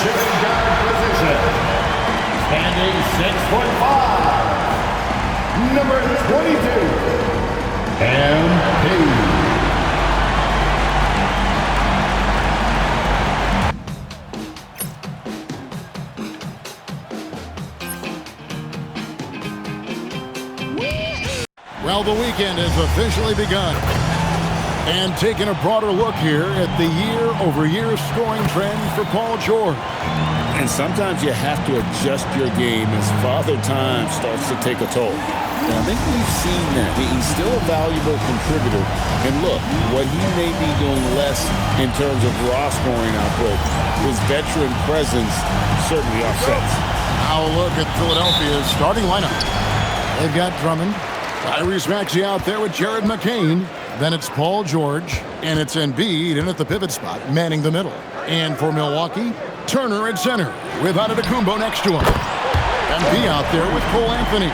shooting guard position, standing 6'5", number 22, MP. Well, the weekend has officially begun. And taking a broader look here at the year-over-year scoring trend for Paul George. And sometimes you have to adjust your game as Father Time starts to take a toll. And I think we've seen that. He's still a valuable contributor. And look, what he may be doing less in terms of raw scoring output, his veteran presence certainly offsets. Now a look at Philadelphia's starting lineup. They've got Drummond, Tyrese Maxey out there with Jared McCain. Then it's Paul George, and it's Embiid in at the pivot spot, manning the middle. And for Milwaukee, Turner at center, with Antetokounmpo next to him. Embiid out there with Cole Anthony.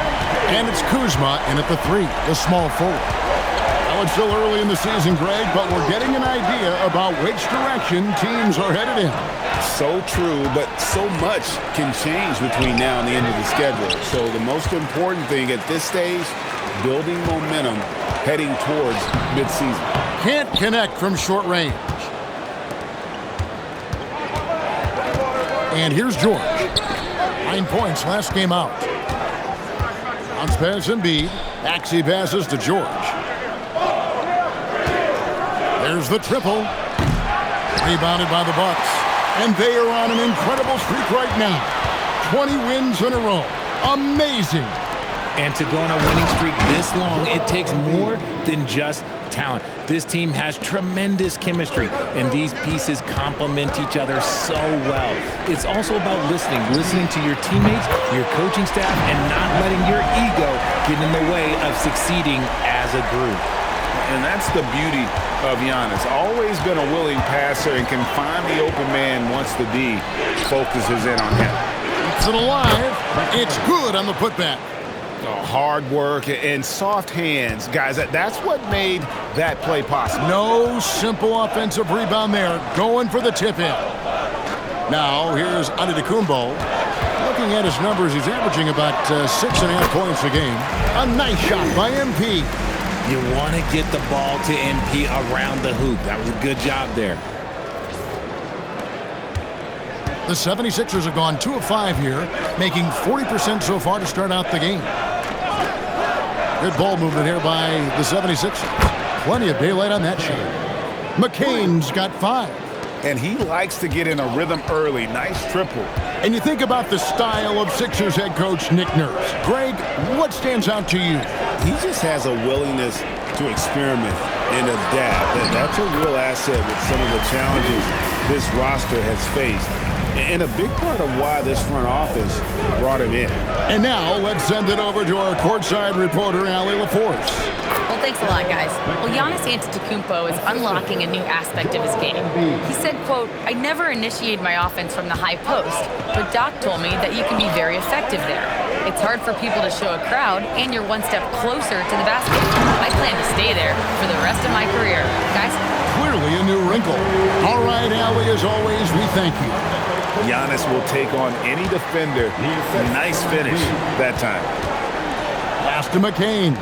And it's Kuzma in at the 3, the small forward. Now it's still early in the season, Greg, but we're getting an idea about which direction teams are headed in. So true, but so much can change between now and the end of the schedule. So the most important thing at this stage, building momentum heading towards midseason. Can't connect from short range. And here's George. 9 points last game out. Bounce pass Embiid. Maxey passes to George. There's the triple. Rebounded by the Bucks. And they are on an incredible streak right now. 20 wins in a row. Amazing. And to go on a winning streak this long, it takes more than just talent. This team has tremendous chemistry, and these pieces complement each other so well. It's also about listening to your teammates, your coaching staff, and not letting your ego get in the way of succeeding as a group. And that's the beauty of Giannis. Always been a willing passer and can find the open man once the D focuses in on him. It's it alive. It's good on the putback. Hard work and soft hands. Guys, that's what made that play possible. No simple offensive rebound there. Going for the tip-in. Now, here's Antetokounmpo. Looking at his numbers, he's averaging about 6.5 points a game. A nice shot by MP. You want to get the ball to MP around the hoop. That was a good job there. The 76ers have gone 2 of 5 here, making 40% so far to start out the game. Good ball movement here by the 76ers. Plenty of daylight on that shot. McCain's got 5. And he likes to get in a rhythm early. Nice triple. And you think about the style of Sixers head coach Nick Nurse. Greg, what stands out to you? He just has a willingness to experiment and adapt. And that's a real asset with some of the challenges this roster has faced. And a big part of why this front office brought him in. And now let's send it over to our courtside reporter, Allie LaForce. Well, thanks a lot, guys. Well, Giannis Antetokounmpo is unlocking a new aspect of his game. He said, quote, "I never initiate my offense from the high post, but Doc told me that you can be very effective there. It's hard for people to show a crowd, and you're one step closer to the basket. I plan to stay there for the rest of my career." Guys? Clearly a new wrinkle. All right, Allie, as always, we thank you. Giannis will take on any defender. Nice finish that time. Pass to McCain.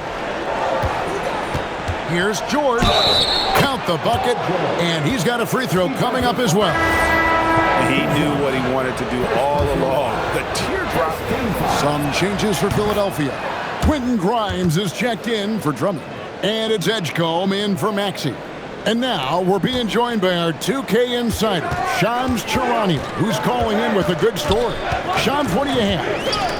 Here's George. Count the bucket, and he's got a free throw coming up as well. He knew what he wanted to do all along. The teardrop. Some changes for Philadelphia. Quentin Grimes is checked in for Drummond. And it's Edgecombe in for Maxey. And now we're being joined by our 2K insider, Shams Charania, who's calling in with a good story. Shams, what do you have?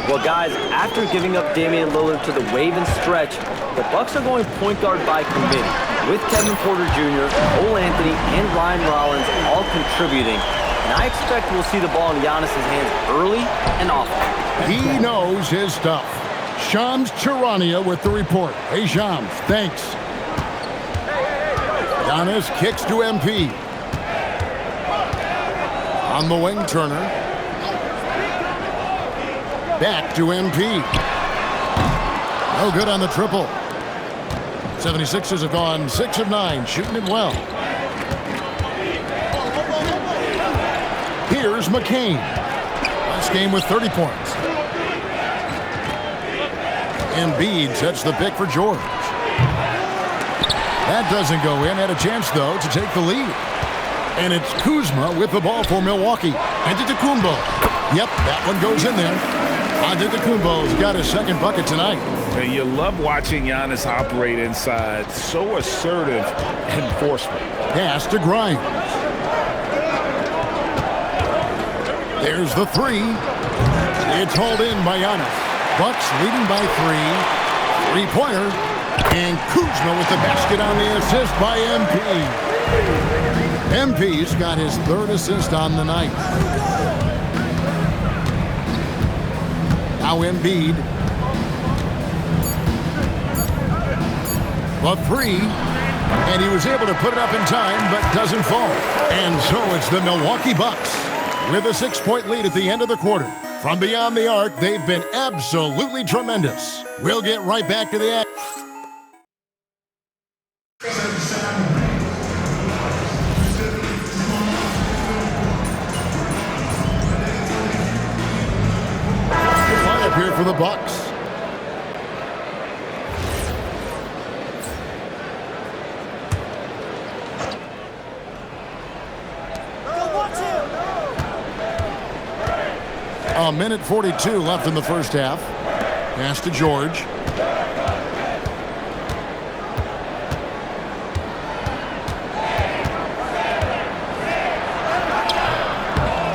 Well, guys, after giving up Damian Lillard to the wave and stretch, the Bucks are going point guard by committee, with Kevin Porter Jr., Cole Anthony, and Ryan Rollins all contributing. And I expect we'll see the ball in Giannis' hands early and often. He knows his stuff. Shams Charania with the report. Hey, Shams, thanks. Giannis kicks to MP. On the wing, Turner. Back to MP. No good on the triple. 76ers have gone 6 of 9, shooting it well. Here's McCain. Last game with 30 points. Embiid sets the pick for George. That doesn't go in. Had a chance, though, to take the lead. And it's Kuzma with the ball for Milwaukee. Antetokounmpo. Yep, that one goes in there. Antetokounmpo's got his second bucket tonight. And you love watching Giannis operate inside. So assertive enforcement. Pass to Grimes. There's the three. It's hauled in by Giannis. Bucks leading by 3. Three-pointer. And Kuzma with the basket on the assist by MP. MP's got his third assist on the night. Now Embiid. The three. And he was able to put it up in time, but doesn't fall. And so it's the Milwaukee Bucks with a 6-point lead at the end of the quarter. From beyond the arc, they've been absolutely tremendous. We'll get right back to the action. Lineup here for the Bucks. A minute 42 left in the first half. Pass to George.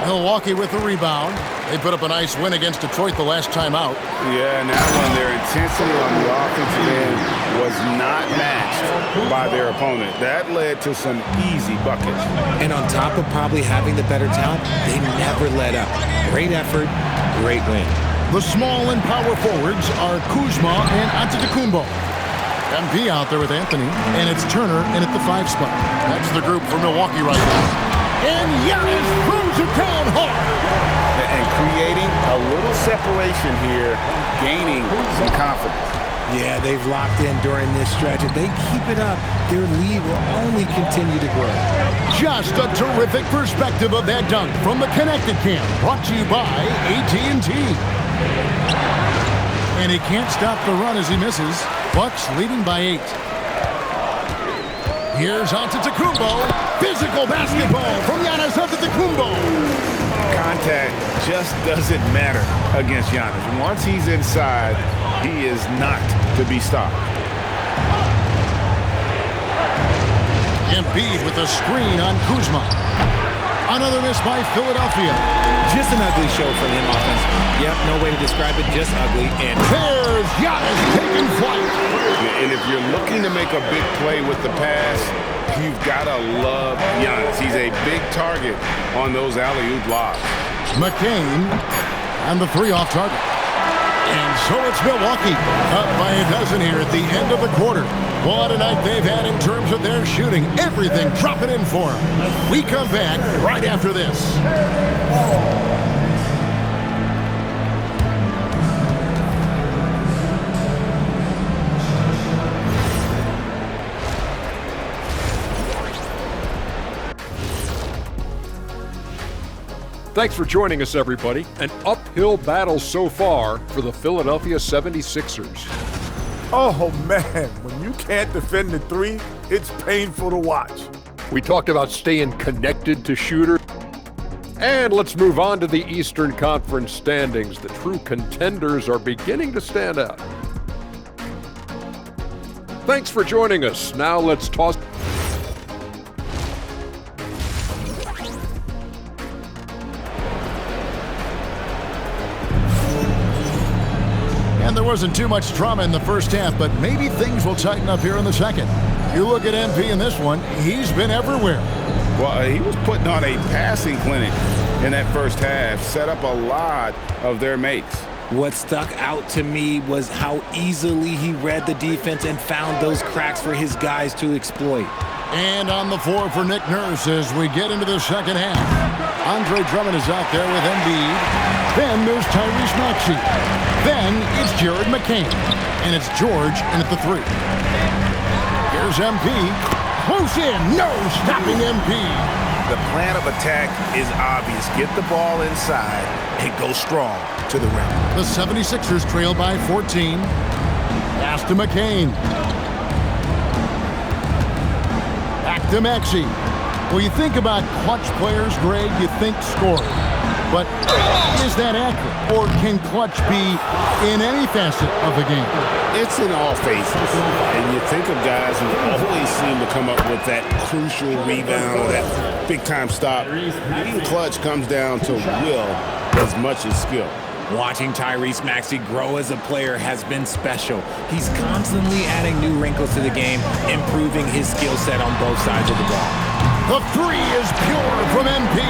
Milwaukee with the rebound. They put up a nice win against Detroit the last time out. Yeah, and that one, their intensity on the offensive end was not matched by their opponent. That led to some easy buckets. And on top of probably having the better talent, they never let up. Great effort, great win. The small and power forwards are Kuzma and Antetokounmpo. MP out there with Anthony, and it's Turner in at the 5 spot. That's the group for Milwaukee right now. And Giannis throws it down hard. And creating a little separation here, gaining some confidence. Yeah, they've locked in during this stretch. If they keep it up, their lead will only continue to grow. Just a terrific perspective of that dunk from the Connected Cam, brought to you by AT&T. And he can't stop the run as he misses. Bucks leading by 8. Here's Antetokounmpo. Physical basketball from Giannis Antetokounmpo. Contact just doesn't matter against Giannis. Once he's inside, he is not to be stopped. Embiid with a screen on Kuzma. Another miss by Philadelphia. Just an ugly show from him offense. Yep, no way to describe it, just ugly. And there's Giannis taking flight. And if you're looking to make a big play with the pass, you've got to love Giannis. He's a big target on those alley-oop lobs. McCain and the 3 off target. And so it's Milwaukee up by a dozen here at the end of the quarter. What a night they've had in terms of their shooting. Everything dropping in for them. We come back right after this. Thanks for joining us, everybody. An uphill battle so far for the Philadelphia 76ers. Oh, man, when you can't defend the 3, it's painful to watch. We talked about staying connected to shooters. And let's move on to the Eastern Conference standings. The true contenders are beginning to stand out. Thanks for joining us. Now let's toss... And there wasn't too much drama in the first half, but maybe things will tighten up here in the second. You look at MP in this one, he's been everywhere. Well, he was putting on a passing clinic in that first half, set up a lot of their mates. What stuck out to me was how easily he read the defense and found those cracks for his guys to exploit. And on the floor for Nick Nurse as we get into the second half. Andre Drummond is out there with Embiid. Then there's Tyrese Maxey. Then it's Jared McCain. And it's George in at the 3. Here's MP. close in. No stopping MP. The plan of attack is obvious. Get the ball inside and go strong to the rim. The 76ers trail by 14. Pass to McCain. Back to Maxey. Well, you think about clutch players, Greg, you think scoring. But is that accurate? Or can clutch be in any facet of the game? It's in all phases. And you think of guys who always seem to come up with that crucial rebound or that big-time stop. Being clutch comes down to will as much as skill. Watching Tyrese Maxey grow as a player has been special. He's constantly adding new wrinkles to the game, improving his skill set on both sides of the ball. The three is pure from MP.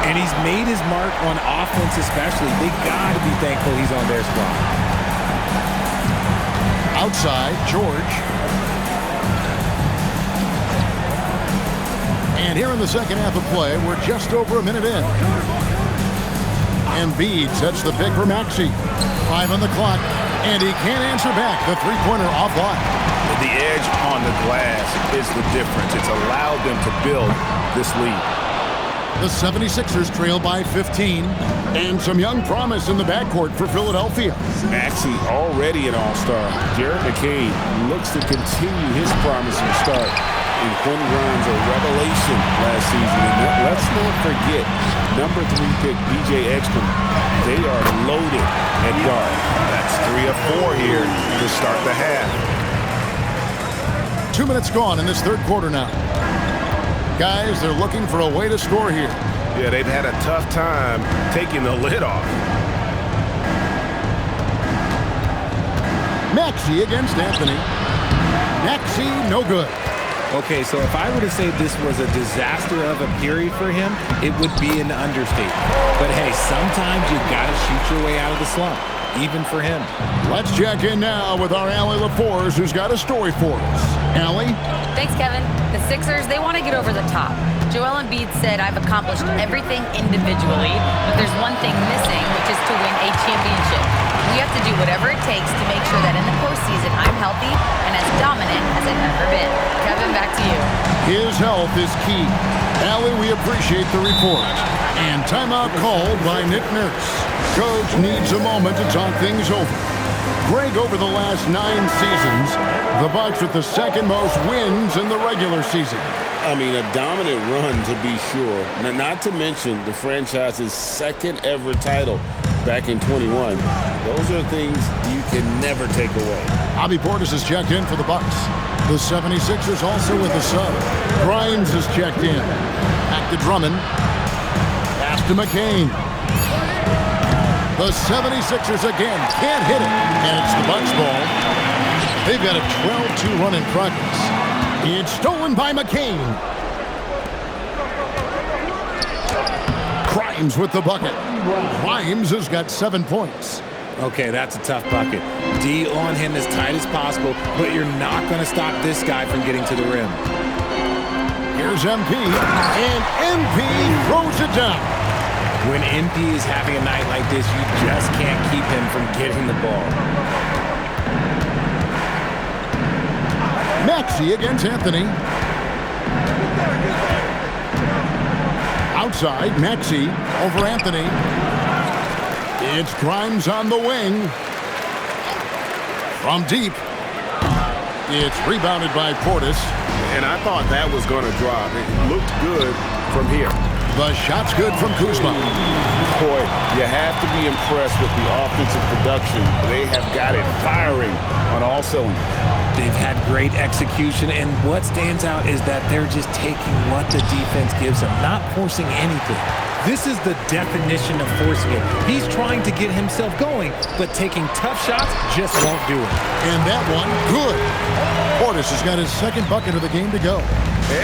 And he's made his mark on offense especially. They got to be thankful he's on their squad. Outside, George. And here in the second half of play, we're just over a minute in. Embiid sets the pick for Maxey. 5 on the clock, and he can't answer back. The three-pointer offline. The edge on the glass is the difference. It's allowed them to build this lead. The 76ers trail by 15. And some young promise in the backcourt for Philadelphia. Maxey already an all-star. Jared McCain looks to continue his promising start. And Quentin Grimes a revelation last season. And let's not forget, number 3 pick B.J. Exton. They are loaded at guard. That's 3 of 4 here to start the half. 2 minutes gone in this third quarter now. Guys, they're looking for a way to score here. Yeah, they've had a tough time taking the lid off. Maxey against Anthony. Maxey, no good. Okay, so if I were to say this was a disaster of a period for him, it would be an understatement. But hey, sometimes you got to shoot your way out of the slump, even for him. Let's check in now with our Allie LaForce, who's got a story for us. Allie? Thanks, Kevin. The Sixers, they want to get over the top. Joel Embiid said, I've accomplished everything individually, but there's one thing missing, which is to win a championship. We have to do whatever it takes to make sure that in the postseason I'm healthy and as dominant as I've ever been. Kevin, back to you. His health is key. Allie, we appreciate the report. And timeout called by Nick Nurse. Coach needs a moment to talk things over. Greg, over the last 9 seasons, the Bucks with the second most wins in the regular season. I mean, a dominant run to be sure. Now, not to mention the franchise's second ever title back in 21. Those are things you can never take away. Bobby Portis has checked in for the Bucks. The 76ers also with a sub. Grimes has checked in. Back to Drummond. Pass to McCain. The 76ers again can't hit it. And it's the Bucks ball. They've got a 12-2 run in progress. It's stolen by McCain. Grimes with the bucket. Grimes has got 7 points. Okay, that's a tough bucket. D on him as tight as possible, but you're not going to stop this guy from getting to the rim. Here's MP, and MP throws it down. When MP is having a night like this, you just can't keep him from getting the ball. Maxey against Anthony. Outside, Maxey over Anthony. It's Grimes on the wing. From deep. It's rebounded by Portis. And I thought that was going to drop. It looked good from here. The shot's good from Kuzma. Boy, you have to be impressed with the offensive production. They have got it firing on all cylinders. They've had great execution, and what stands out is that they're just taking what the defense gives them, not forcing anything. This is the definition of forcing it. He's trying to get himself going, but taking tough shots just won't do it. And that one, good. Portis has got his second bucket of the game to go.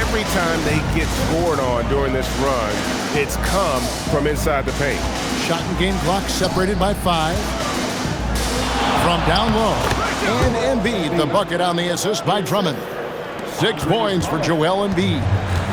Every time they get scored on during this run, it's come from inside the paint. Shot and game clock separated by 5. From down low. And Embiid, the bucket on the assist by Drummond. 6 points for Joel Embiid.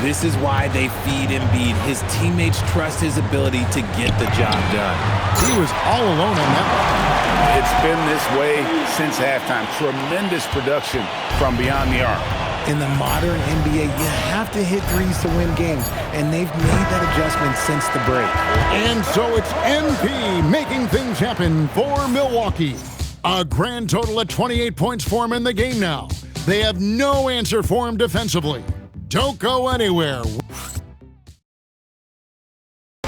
This is why they feed Embiid. His teammates trust his ability to get the job done. He was all alone on that one. It's been this way since halftime. Tremendous production from beyond the arc. In the modern NBA, you have to hit threes to win games, and they've made that adjustment since the break. And so it's MP making things happen for Milwaukee. A grand total of 28 points for him in the game now. They have no answer for him defensively. Don't go anywhere.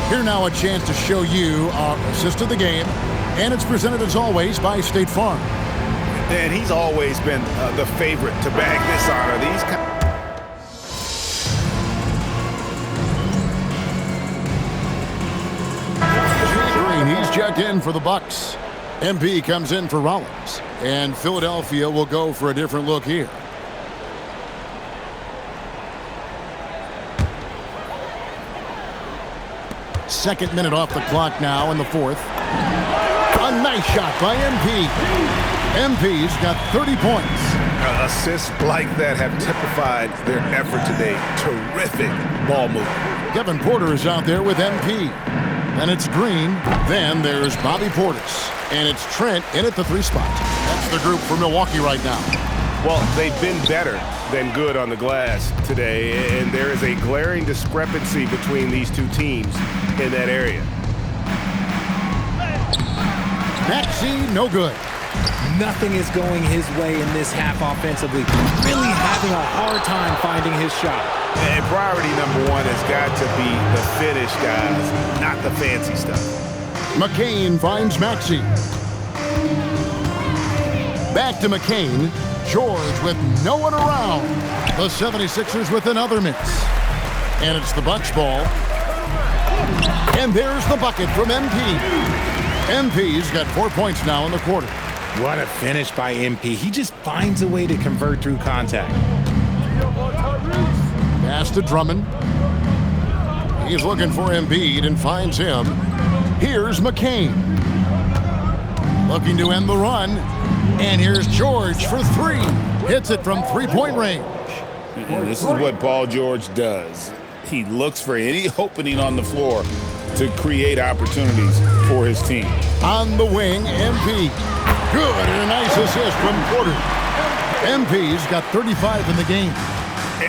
Here now a chance to show you our assist of the game, and it's presented as always by State Farm. And he's always been the favorite to bag this honor. Green, he's checked in for the Bucks. MP comes in for Rollins, and Philadelphia will go for a different look here. Second minute off the clock now in the fourth. A nice shot by MP. MP's got 30 points. Assists like that have typified their effort today. Terrific ball movement. Kevin Porter is out there with MP. Then it's Green. Then there's Bobby Portis. And it's Trent in at the 3 spot. That's the group for Milwaukee right now. Well, they've been better than good on the glass today, and there is a glaring discrepancy between these two teams in that area. Maxey, no good. Nothing is going his way in this half offensively. Really having a hard time finding his shot. And priority number one has got to be the finish, guys, not the fancy stuff. McCain finds Maxey. Back to McCain. George with no one around. The 76ers with another miss. And it's the Bucks ball. And there's the bucket from MP. MP's got 4 points now in the quarter. What a finish by MP. He just finds a way to convert through contact. Pass to Drummond. He's looking for Embiid and finds him. Here's McCain. Looking to end the run. And here's George for 3. Hits it from 3-point range. And this is what Paul George does. He looks for any opening on the floor to create opportunities for his team. On the wing, MP. Good, and a nice assist from Porter. MP's got 35 in the game.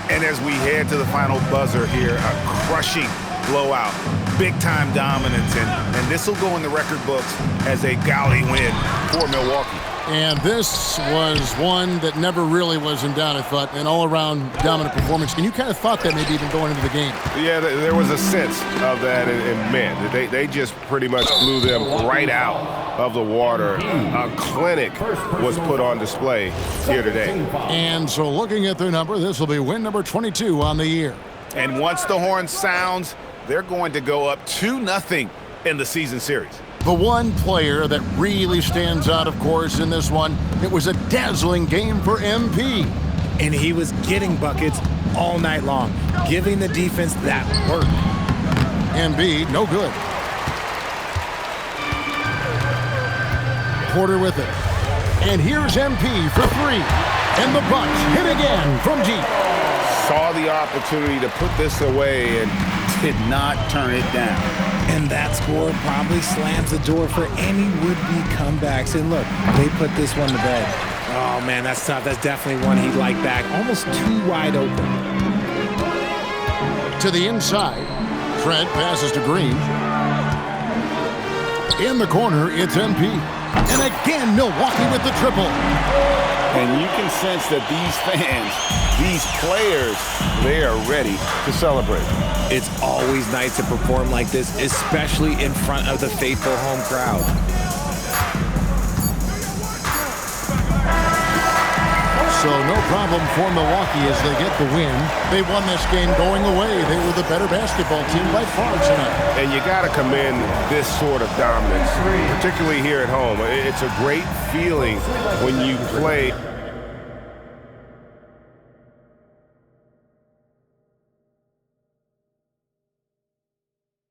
And as we head to the final buzzer here, a crushing blowout, big-time dominance, and this will go in the record books as a gaudy win for Milwaukee. And this was one that never really was in doubt, I thought, an all-around dominant performance. And you kind of thought that maybe even going into the game. Yeah, there was a sense of that, and man, they just pretty much blew them right out of the water. A clinic was put on display here today. And so looking at their number, this will be win number 22 on the year. And once the horn sounds, they're going to go up 2-0 in the season series. The one player that really stands out, of course, in this one, it was a dazzling game for MP. And he was getting buckets all night long, giving the defense that work. Embiid, no good. Porter with it. And here's MP for 3. And the Bucks hit again from deep. Saw the opportunity to put this away and did not turn it down. And that score probably slams the door for any would-be comebacks. And look, they put this one to bed. Oh, man, that's tough. That's definitely one he'd like back. Almost too wide open. To the inside. Trent passes to Green. In the corner, it's MP. And again, Milwaukee with the triple. And you can sense that these fans, these players, they are ready to celebrate. It's always nice to perform like this, especially in front of the faithful home crowd. So no problem for Milwaukee as they get the win. They won this game going away. They were the better basketball team by far tonight. And you got to commend this sort of dominance, particularly here at home. It's a great feeling when you play